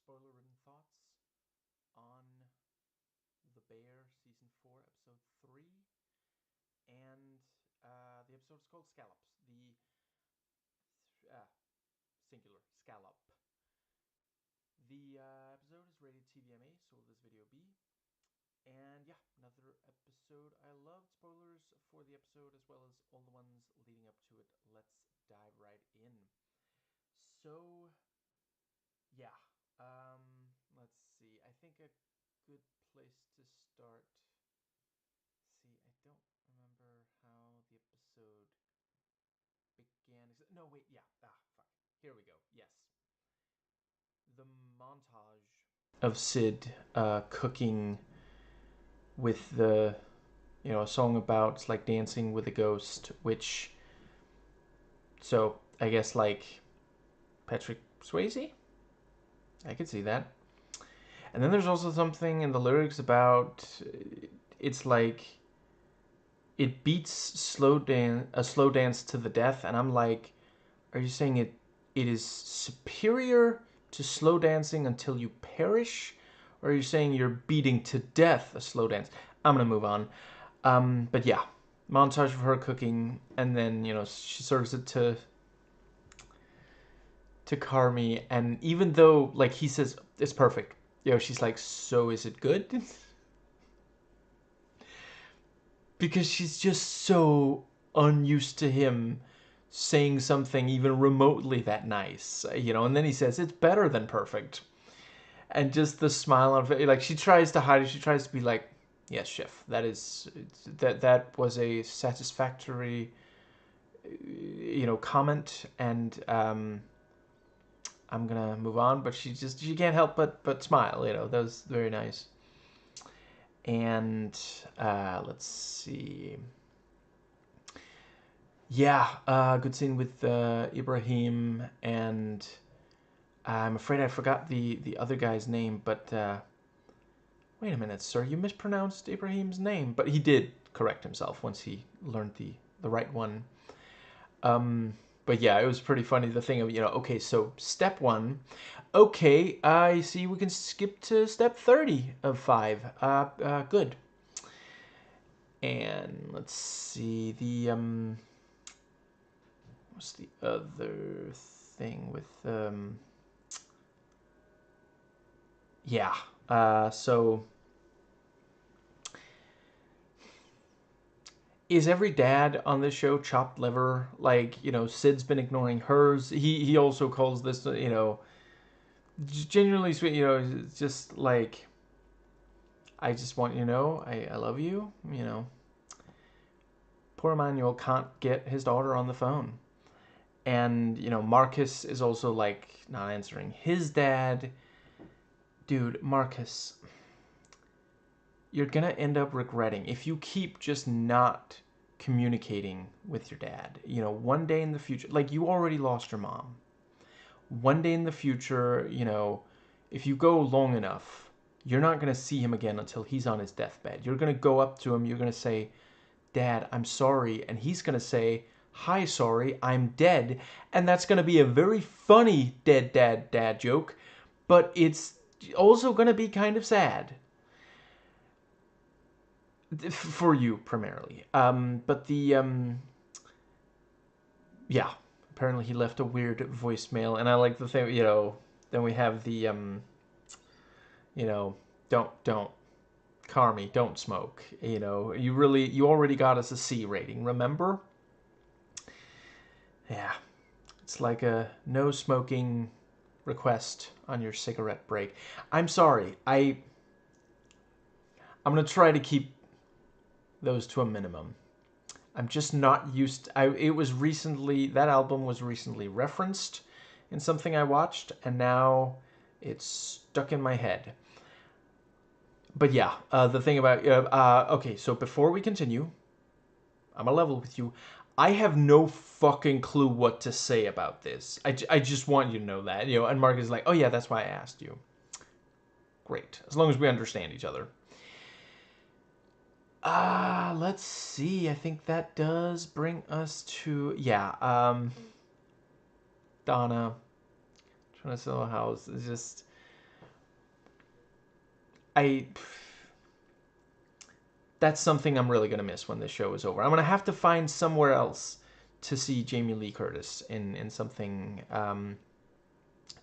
spoiler-ridden thoughts on The Bear Season 4, Episode 3. And the episode is called Scallops. The singular, Scallop. The episode is rated TVMA, so will this video be. And yeah, another episode. I loved spoilers for the episode as well as all the ones leading up to it. Let's dive right in. So, yeah. Let's see. I think a good place to start. See, I don't remember how the episode began. No, wait, yeah. Fuck. Here we go. Yes. The montage of Sid cooking with a song about like dancing with a ghost, which, so I guess like Patrick Swayze? I could see that. And then there's also something in the lyrics about it's like it beats a slow dance to the death, and I'm like, are you saying it is superior to slow dancing until you perish, or are you saying you're beating to death a slow dance? I'm gonna move on. But yeah, montage of her cooking, and then she serves it to Carmi, and even though like he says it's perfect, she's like, so is it good? Because she's just so unused to him saying something even remotely that nice, and then he says it's better than perfect, and just the smile on her, like she tries to hide it, she tries to be like, yes chef, that was a satisfactory comment, and I'm gonna move on, but she can't help but smile, that was very nice. And let's see. Yeah, good scene with Ibrahim, and I'm afraid I forgot the other guy's name, but wait a minute, sir, you mispronounced Ibrahim's name, but he did correct himself once he learned the right one. But yeah, it was pretty funny, the thing of, okay, so step 1, okay, I see we can skip to step 30 of 5. Good. And let's see, what's the other thing with yeah, so is every dad on this show chopped liver? Like, Sid's been ignoring hers. He also calls this, genuinely sweet, it's just like, I just want you to know I love you, Poor Emmanuel can't get his daughter on the phone. And, Marcus is also, like, not answering his dad. Dude, Marcus, you're gonna end up regretting if you keep just not communicating with your dad. One day in the future, like, you already lost your mom. One day in the future, if you go long enough, you're not gonna see him again until he's on his deathbed. You're gonna go up to him, you're gonna say, Dad, I'm sorry. And he's gonna say, hi, sorry, I'm dead. And that's gonna be a very funny dead dad joke, but it's also gonna be kind of sad. For you, primarily. But yeah, apparently he left a weird voicemail, and I like the thing, then we have the, don't, Carmi, don't smoke. You already got us a C rating, remember? Yeah, it's like a no smoking request on your cigarette break. I'm sorry, I'm gonna try to keep those to a minimum. I'm just not used. That album was recently referenced in something I watched, and now it's stuck in my head. But yeah, the thing about okay, so before we continue, I'm a level with you. I have no fucking clue what to say about this. I just want you to know that, And Mark is like, oh yeah, that's why I asked you. Great, as long as we understand each other. Let's see. I think that does bring us to, yeah, Donna trying to sell a house. It's just, I that's something I'm really gonna miss when this show is over. I'm gonna have to find somewhere else to see Jamie Lee Curtis in something.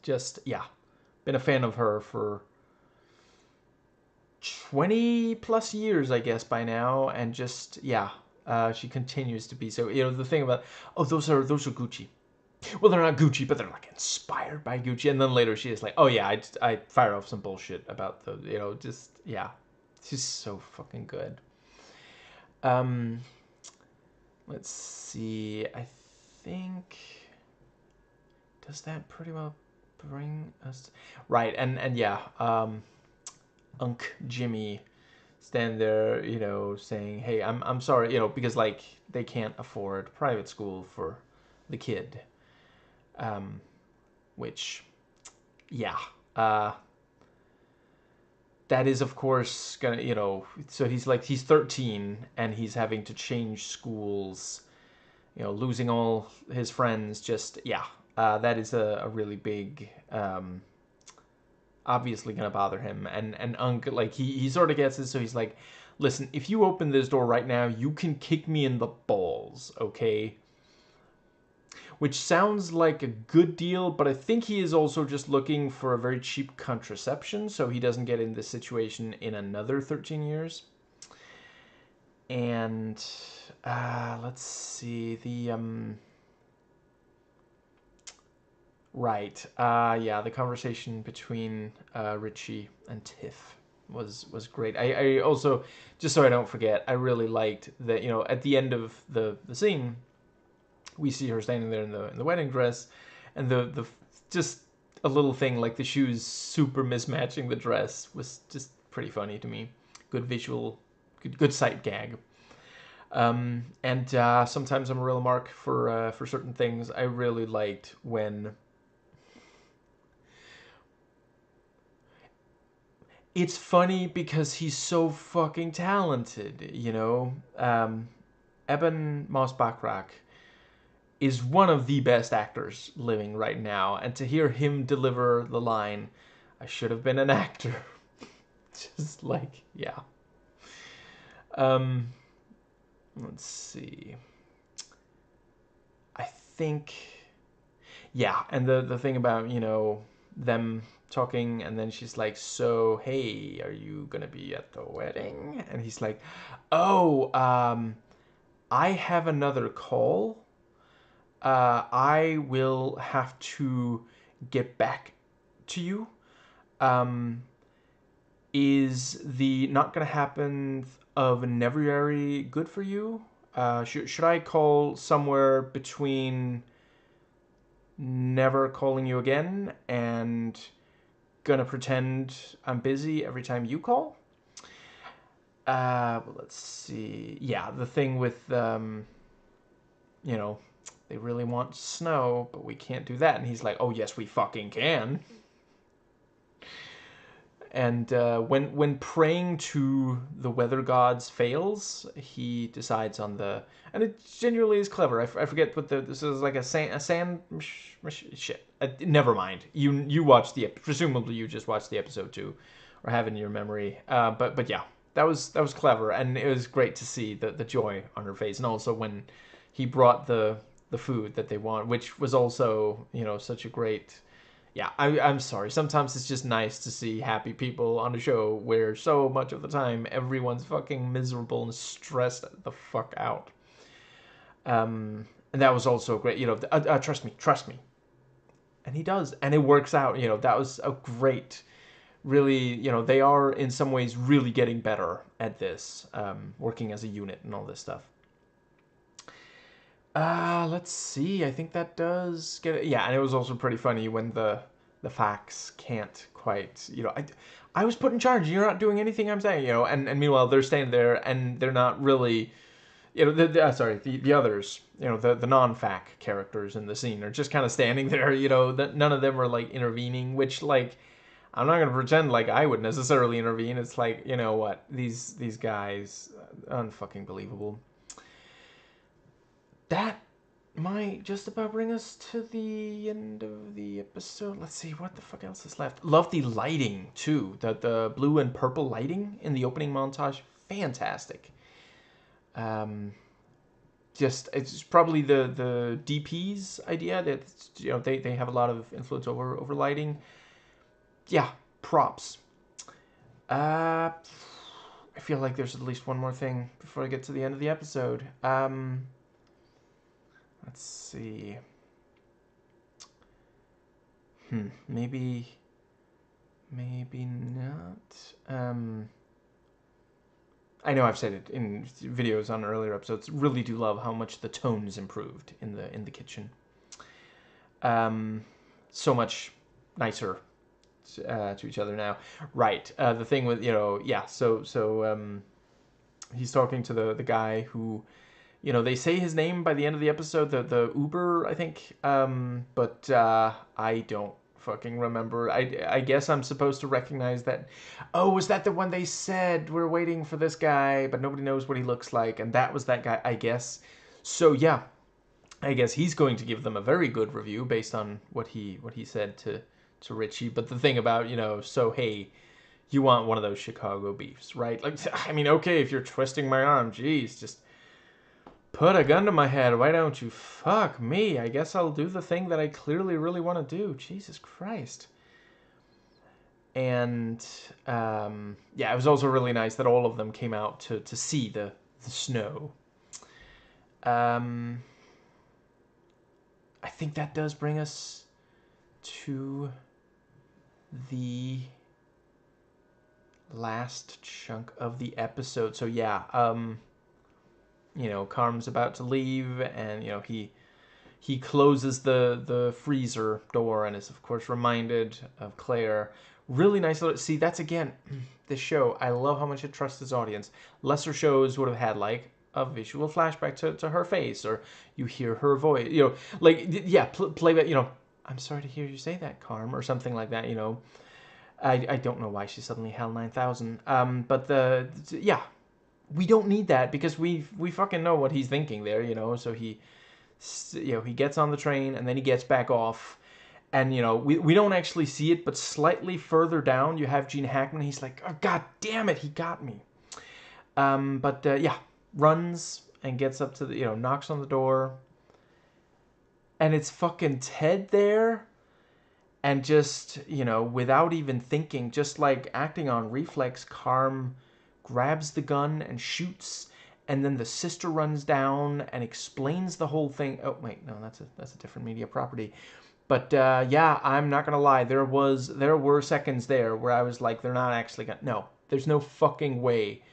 Just yeah, been a fan of her for 20 plus years, I guess, by now, and just yeah, she continues to be so. The thing about those are Gucci. Well, they're not Gucci, but they're like inspired by Gucci. And then later she is like, oh yeah, I fired off some bullshit about the just yeah, she's so fucking good. Um, let's see. I think does that pretty well bring us right? And yeah, Unc Jimmy stand there, saying, "Hey, I'm sorry," because like they can't afford private school for the kid, um, which, yeah, that is of course gonna, so he's 13 and he's having to change schools, losing all his friends. Just yeah, that is a really big. Obviously gonna bother him, and Unc, like he sort of gets it, so he's like, listen, if you open this door right now, you can kick me in the balls, okay? Which sounds like a good deal, but I think he is also just looking for a very cheap contraception so he doesn't get in this situation in another 13 years. And let's see, right. Yeah, the conversation between Richie and Tiff was great. I also, just so I don't forget, I really liked that, at the end of the scene, we see her standing there in the wedding dress, and the just a little thing like the shoes super mismatching the dress was just pretty funny to me. Good visual, good sight gag. And sometimes I'm a real mark for certain things. I really liked when it's funny because he's so fucking talented, Eben Moss-Bachrach is one of the best actors living right now, and to hear him deliver the line, "I should have been an actor," just like yeah. Um, let's see. I think yeah, and the thing about them talking, and then she's like, "So hey, are you gonna be at the wedding?" And he's like, "Oh, I have another call. I will have to get back to you. Um, is the not gonna happen of Nebriary good for you? Should I call somewhere between never calling you again and gonna pretend I'm busy every time you call?" Let's see. Yeah, the thing with they really want snow, but we can't do that. And he's like, "Oh yes, we fucking can." And when praying to the weather gods fails, he decides on and it genuinely is clever. I forget what this is, like a sand shit. Never mind. You watched presumably you just watched the episode too, or have in your memory. But yeah, that was clever, and it was great to see the joy on her face, and also when he brought the food that they want, which was also such a great. Yeah, I'm sorry. Sometimes it's just nice to see happy people on a show where so much of the time everyone's fucking miserable and stressed the fuck out. And that was also great. Trust me. And he does, and it works out. That was a great, really. They are in some ways really getting better at this, working as a unit and all this stuff. Let's see. I think that does get it. Yeah, and it was also pretty funny when the facts can't quite. I was put in charge. You're not doing anything I'm saying. And meanwhile they're standing there and they're not really. The others. The non-fac characters in the scene are just kind of standing there. That none of them are like intervening. Which like. I'm not gonna pretend like I would necessarily intervene. It's like what these guys, unfucking believable. That might just about bring us to the end of the episode. Let's see, what the fuck else is left? Love the lighting, too. The blue and purple lighting in the opening montage. Fantastic. It's probably the DP's idea that, you know, they have a lot of influence over lighting. Yeah, props. I feel like there's at least one more thing before I get to the end of the episode. Let's see. Maybe not. I know I've said it in videos on earlier episodes. Really do love how much the tones improved in the kitchen. So much nicer to each other now. Right. The thing with, you know, yeah. So he's talking to the guy who, you know, they say his name by the end of the episode. The Uber, I think. But I don't fucking remember. I guess I'm supposed to recognize that. Oh, was that the one they said we're waiting for this guy, but nobody knows what he looks like, and that was that guy, I guess. So yeah, I guess he's going to give them a very good review based on what he said to Richie. But the thing about, you know, so hey, you want one of those Chicago beefs, right? Like, I mean, okay, if you're twisting my arm, geez, just put a gun to my head. Why don't you? Fuck me. I guess I'll do the thing that I clearly really want to do. Jesus Christ. And yeah, it was also really nice that all of them came out to see the snow. I think that does bring us to the last chunk of the episode. So yeah, you know, Carm's about to leave, and, you know, he closes the freezer door and is, of course, reminded of Claire. Really nice little... See, that's, again, this show, I love how much it trusts its audience. Lesser shows would have had, like, a visual flashback to her face, or you hear her voice, you know, like, yeah, play that, you know, I'm sorry to hear you say that, Carm, or something like that, you know. I don't know why she's suddenly Hell 9000, but yeah, we don't need that, because we fucking know what he's thinking there, you know. So he gets on the train, and then he gets back off, and, you know, we don't actually see it, but slightly further down you have Gene Hackman. He's like, oh god damn it, he got me. But yeah, runs and gets up to the, you know, knocks on the door, and it's fucking Ted there. And just, you know, without even thinking, just like acting on reflex, Carm grabs the gun and shoots, and then the sister runs down and explains the whole thing. Oh wait, no, that's a different media property. But yeah, I'm not gonna lie, there were seconds there where I was like, they're not actually gonna... No, there's no fucking way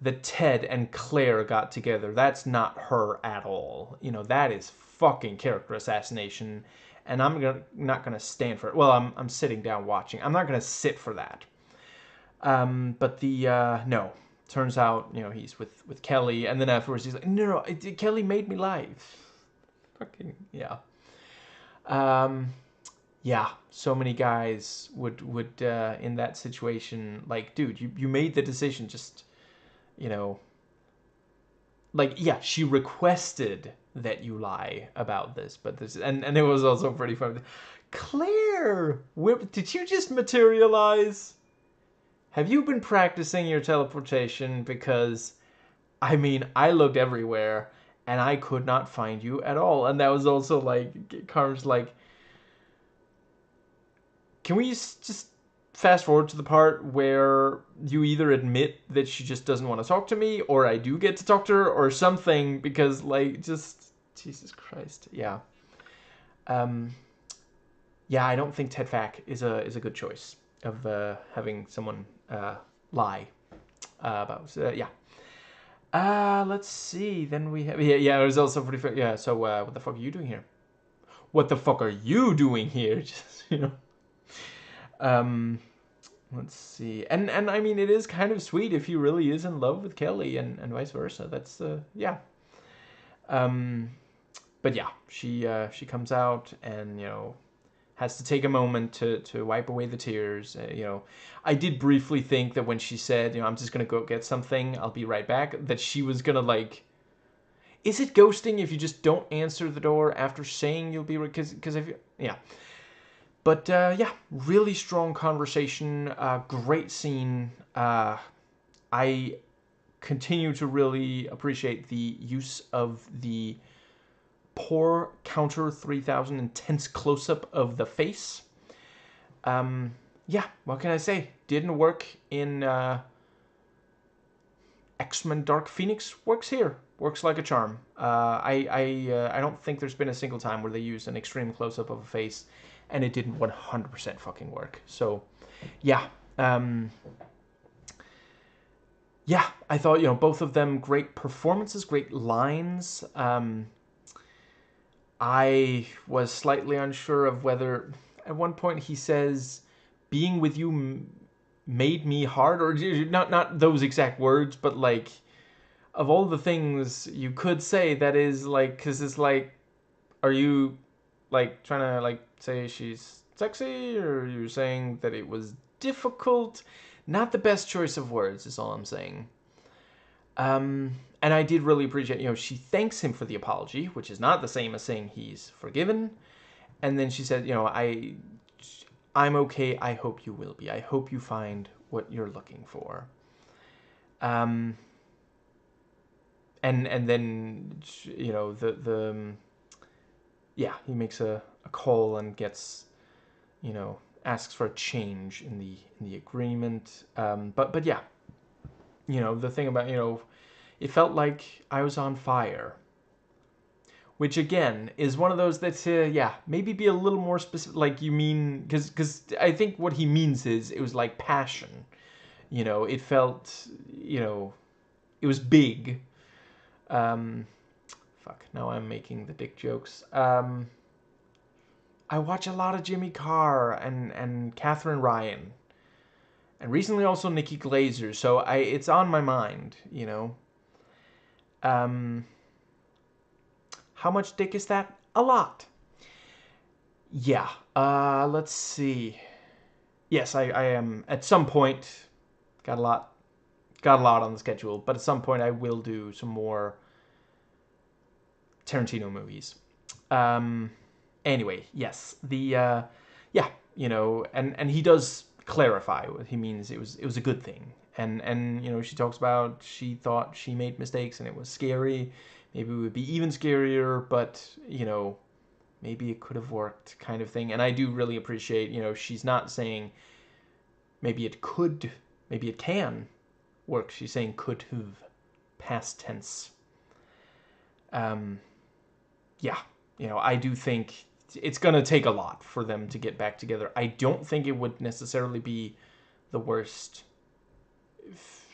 that Ted and Claire got together. That's not her at all. You know, that is fucking character assassination, and I'm not gonna stand for it. Well, I'm sitting down watching. I'm not gonna sit for that. But no. Turns out, you know, he's with Kelly, and then afterwards he's like, no, Kelly made me lie. Fucking yeah. Yeah, so many guys would in that situation, like, dude, you made the decision, just, you know, like, yeah, she requested that you lie about this, but this, and it was also pretty funny. Claire, did you just materialize? Have you been practicing your teleportation? Because, I mean, I looked everywhere, and I could not find you at all. And that was also, like, Carm's like, can we just fast forward to the part where you either admit that she just doesn't want to talk to me, or I do get to talk to her, or something, because, like, just... Jesus Christ. Yeah. Yeah, I don't think Ted Fack is a good choice of having someone lie about... yeah. Let's see. Then we have... Yeah, it was also pretty fair. Yeah, so what the fuck are you doing here? What the fuck are you doing here? Just, you know... Let's see. And I mean, it is kind of sweet if he really is in love with Kelly, and vice versa. That's, yeah. But yeah, she comes out and, you know, has to take a moment to wipe away the tears. You know, I did briefly think that when she said, you know, I'm just going to go get something, I'll be right back, that she was going to, like... Is it ghosting if you just don't answer the door after saying you'll be... Because if you... Yeah. But yeah, really strong conversation, great scene. I continue to really appreciate the use of the poor counter 3000 intense close-up of the face. Yeah, what can I say? Didn't work in X-Men Dark Phoenix. Works here. Works like a charm. I don't think there's been a single time where they used an extreme close-up of a face and it didn't 100% fucking work. So, yeah. Yeah, I thought, both of them great performances, great lines. I was slightly unsure of whether, at one point he says, being with you made me hard, or not those exact words, but like, of all the things you could say, that is like, because it's like, are you like trying to like say she's sexy, or are you saying that it was difficult? Not the best choice of words is all I'm saying. And I did really appreciate, she thanks him for the apology, which is not the same as saying he's forgiven. And then she said, I'm okay. I hope you will be. I hope you find what you're looking for. And then, yeah, he makes a call and gets, asks for a change in the agreement. But yeah, the thing about, it felt like I was on fire. Which, again, is one of those that's, yeah, maybe be a little more specific. Like, you mean, because I think what he means is it was like passion. It felt, it was big. Fuck, now I'm making the dick jokes. I watch a lot of Jimmy Carr and Catherine Ryan. And recently also Nikki Glazer, so it's on my mind, How much dick is that? A lot. Yeah. Let's see. Yes, I am at some point got a lot on the schedule, but at some point I will do some more Tarantino movies. Anyway, yes. Yeah, and he does clarify what he means. It was a good thing. And she talks about she thought she made mistakes and it was scary. Maybe it would be even scarier, but maybe it could have worked, kind of thing. And I do really appreciate, she's not saying maybe it could, maybe it can work. She's saying could have, past tense. Yeah, I do think it's going to take a lot for them to get back together. I don't think it would necessarily be the worst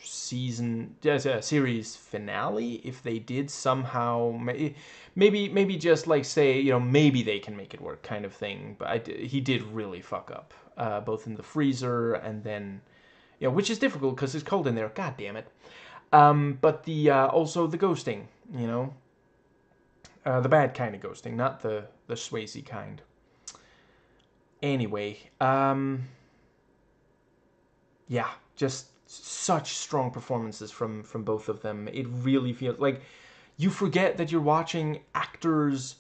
series finale if they did somehow maybe just like say maybe they can make it work, kind of thing. But he did really fuck up, both in the freezer and then which is difficult because it's cold in there, god damn it. But the also the ghosting, the bad kind of ghosting, not the Swayze kind. Anyway, yeah, just such strong performances from both of them. It really feels like you forget that you're watching actors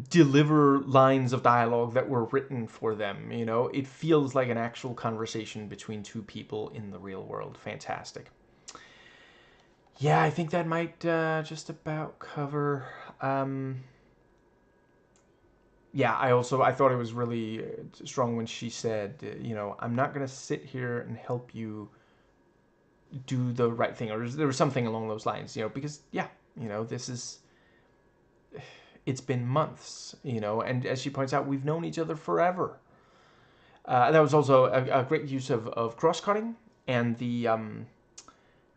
deliver lines of dialogue that were written for them. It feels like an actual conversation between two people in the real world. Fantastic. Yeah, I think that might just about cover. Yeah, I thought it was really strong when she said, I'm not gonna sit here and help you do the right thing, or there was something along those lines, because yeah, this is, it's been months, and as she points out, we've known each other forever. That was also a great use of cross-cutting and the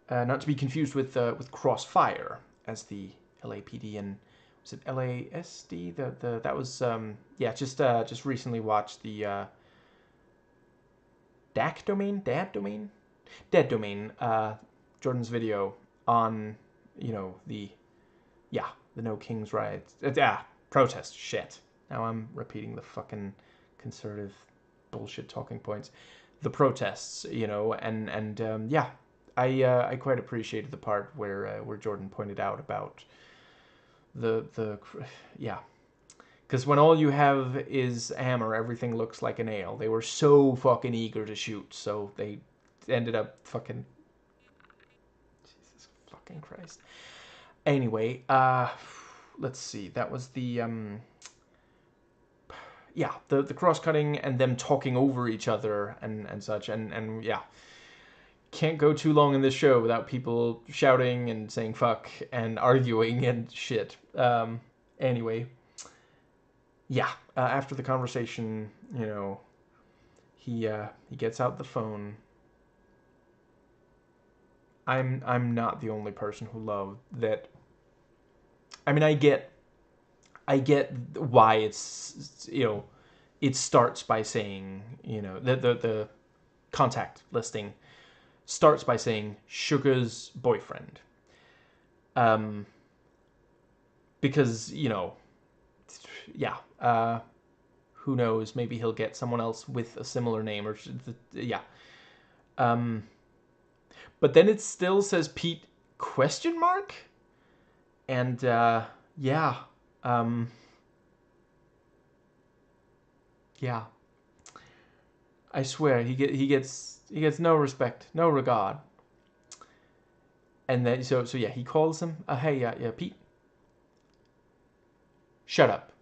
not to be confused with Crossfire as the LAPD, and was it LASD? That was yeah, just recently watched the DAC domain, Dead Domain, Jordan's video on the No Kings riots, protest shit. Now I'm repeating the fucking conservative bullshit talking points. The protests, and yeah, I quite appreciated the part where Jordan pointed out about the yeah, Because when all you have is a hammer, everything looks like a nail. They were so fucking eager to shoot, so they ended up fucking... Jesus fucking Christ. Anyway, let's see. That was the, yeah, the cross-cutting and them talking over each other and such. And yeah, can't go too long in this show without people shouting and saying fuck and arguing and shit. Anyway, yeah, after the conversation, you know, he gets out the phone. I'm not the only person who loved that. I mean, I get why it's, you know, it starts by saying, you know, the contact listing starts by saying Sugar's boyfriend. Because, you know, yeah, who knows, maybe he'll get someone else with a similar name, or yeah. But then it still says Pete question mark? And, yeah, yeah. I swear, he gets no respect, no regard. And then, so yeah, he calls him, hey, yeah, Pete, shut up.